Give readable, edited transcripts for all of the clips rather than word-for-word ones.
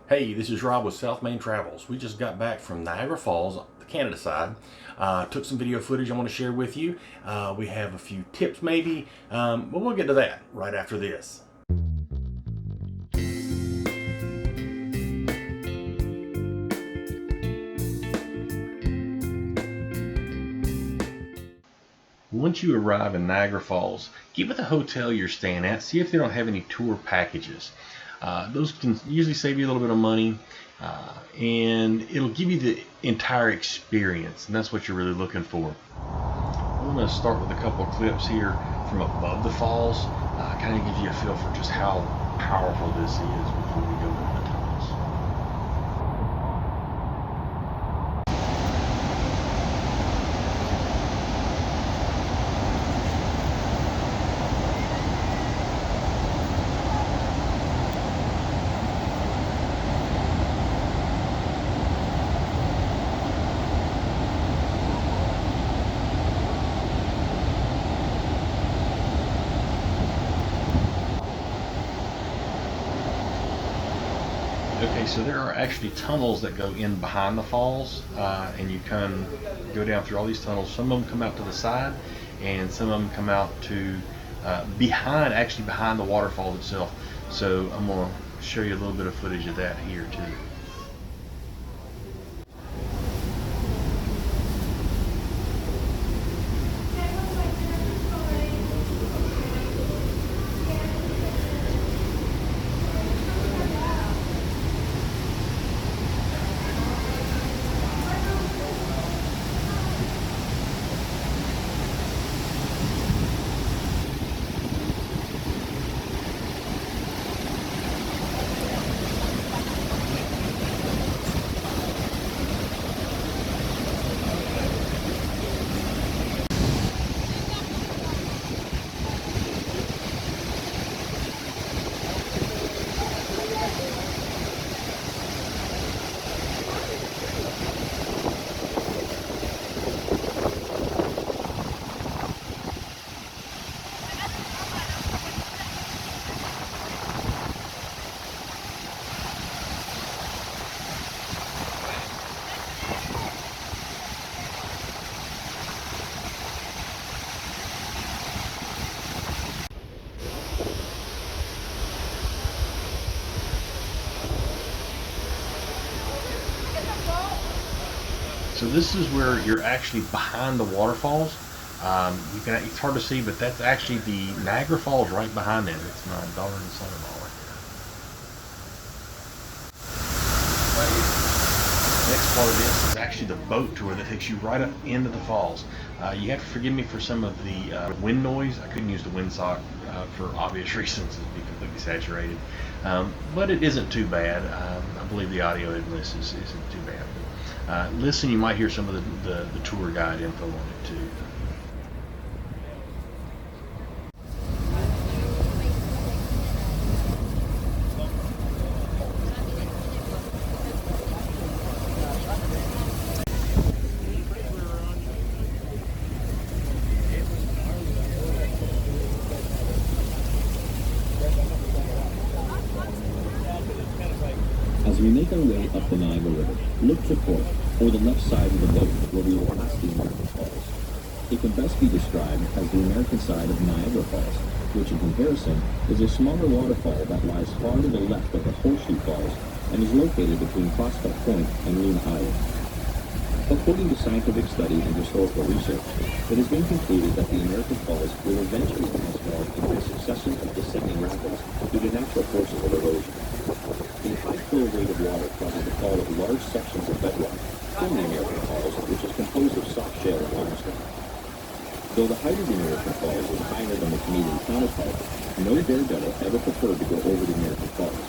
Hey, this is Rob with South Main Travels. We just got back from Niagara Falls, the Canada side. Took some video footage I want to share with you. We have a few tips maybe, but we'll get to that right after this. Once you arrive in Niagara Falls, get with the hotel you're staying at, see if they don't have any tour packages. Those can usually save you a little bit of money, and it'll give you the entire experience, and that's what you're really looking for. I'm going to start with a couple of clips here from above the falls. Kind of gives you a feel for just how powerful this is before we go into the tunnels. Okay, so there are actually tunnels that go in behind the falls, and you can go down through all these tunnels. Some of them come out to the side, and some of them come out to behind the waterfall itself. So I'm going to show you a little bit of footage of that here too. So this is where you're actually behind the waterfalls. It's hard to see, but that's actually the Niagara Falls right behind them. It's my daughter and son-in-law right there. Next part of this is actually the boat tour that takes you right up into the falls. You have to forgive me for some of the wind noise. I couldn't use the windsock for obvious reasons. It'd be completely saturated. But it isn't too bad. I believe the audio in this isn't too bad. Listen, you might hear some of the tour guide info on it too. As we make our way up the Niagara River, look to port, or the left side of the boat where we will pass the American Falls. It can best be described as the American side of Niagara Falls, which in comparison is a smaller waterfall that lies far to the left of the Horseshoe Falls and is located between Prospect Point and Loon Island. According to scientific study and historical research, it has been concluded that the American Falls will eventually transform into a succession of descending rapids due to natural forces of erosion. The high flow rate of water causes the fall of large sections of bedrock from the American Falls, which is composed of soft shale and limestone. Though the height of the American Falls is higher than the Canadian counterpart, no daredevil ever preferred to go over the American Falls.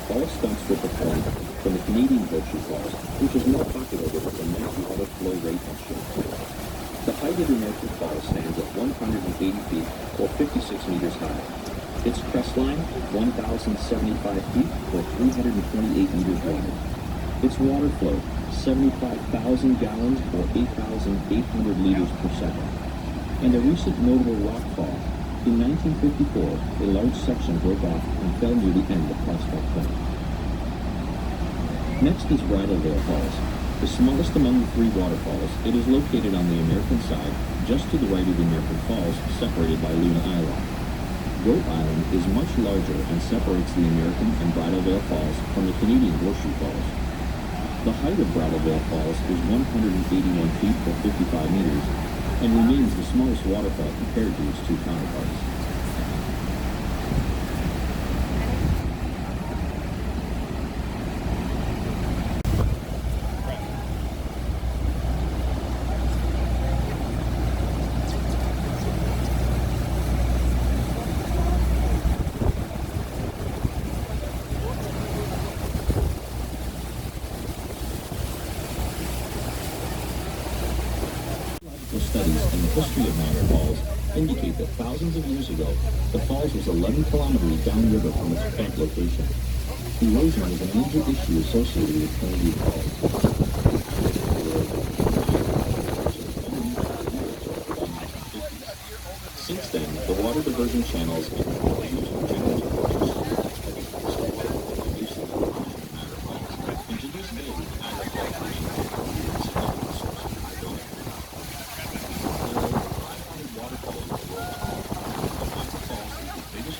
All stunts were performed from the Canadian Horseshoe Falls, which is more popular with its immense water flow rate and shape. The height of the American Falls stands at 180 feet, or 56 meters high. Its crest line, 1,075 feet, or 328 meters wide. Its water flow, 75,000 gallons, or 8,800 liters per second. And a recent notable rock fall. In 1954, a large section broke off and fell near the end of Prospect Point. Next is Bridalveil Falls. The smallest among the three waterfalls, it is located on the American side, just to the right of the American Falls, separated by Luna Island. Goat Island is much larger and separates the American and Bridalveil Falls from the Canadian Horseshoe Falls. The height of Bridalveil Falls is 181 feet or 55 meters, and remains the smallest waterfall compared to its two counterparts. Studies in the history of Niagara Falls indicate that thousands of years ago, the falls was 11 kilometers downriver from its current location. Erosion was a major issue associated with Canadian Falls. Since then, the water diversion channels and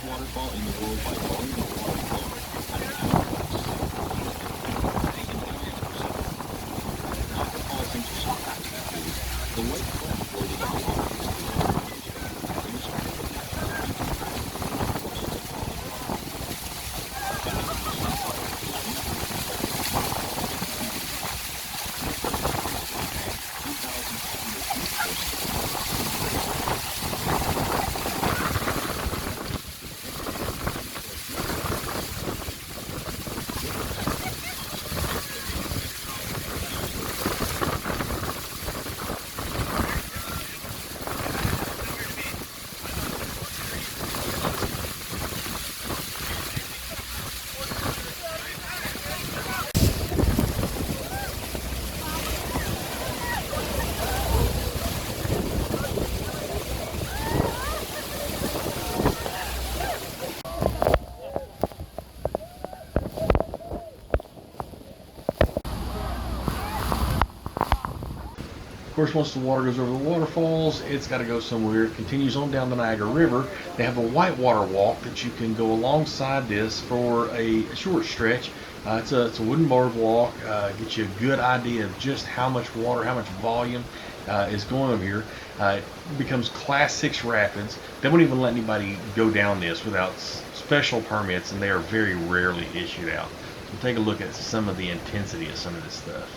waterfall in the world by volume of water flow at an Niagara Falls seems to surpass that figure. The white foam floating on the water is the Of course, once the water goes over the waterfalls, it's got to go somewhere. It continues on down the Niagara River. They have a whitewater walk that you can go alongside this for a short stretch. It's a wooden board walk. Gets you a good idea of just how much water, how much volume is going over here. It becomes Class 6 rapids. They won't even let anybody go down this without special permits, and they are very rarely issued out. So take a look at some of the intensity of some of this stuff.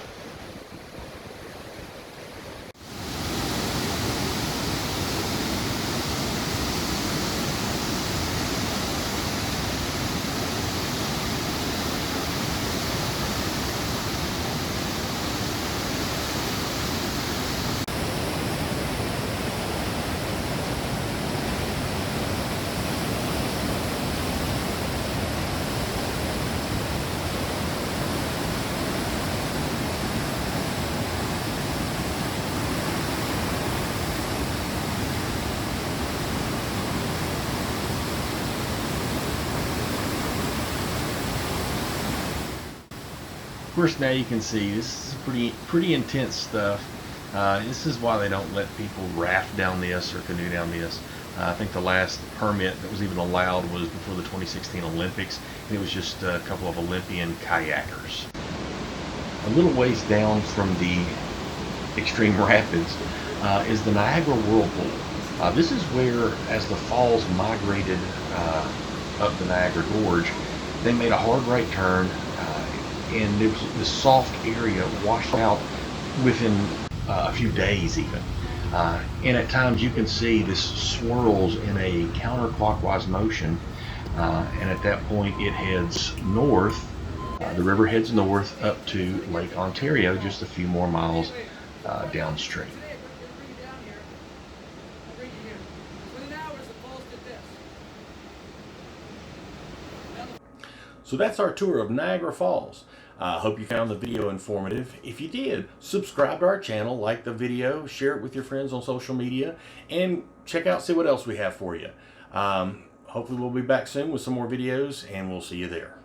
Of course, now you can see this is pretty intense stuff. This is why they don't let people raft down this or canoe down this. I think the last permit that was even allowed was before the 2016 Olympics, and it was just a couple of Olympian kayakers. A little ways down from the extreme rapids is the Niagara Whirlpool. This is where, as the falls migrated up the Niagara Gorge, they made a hard right turn, and there was this soft area washed out within a few days even. And at times you can see this swirls in a counterclockwise motion, and at that point it heads north. The river heads north up to Lake Ontario, just a few more miles downstream. So that's our tour of Niagara Falls. I hope you found the video informative. If you did, subscribe to our channel, like the video, share it with your friends on social media, and check out, see what else we have for you. Hopefully we'll be back soon with some more videos, and we'll see you there.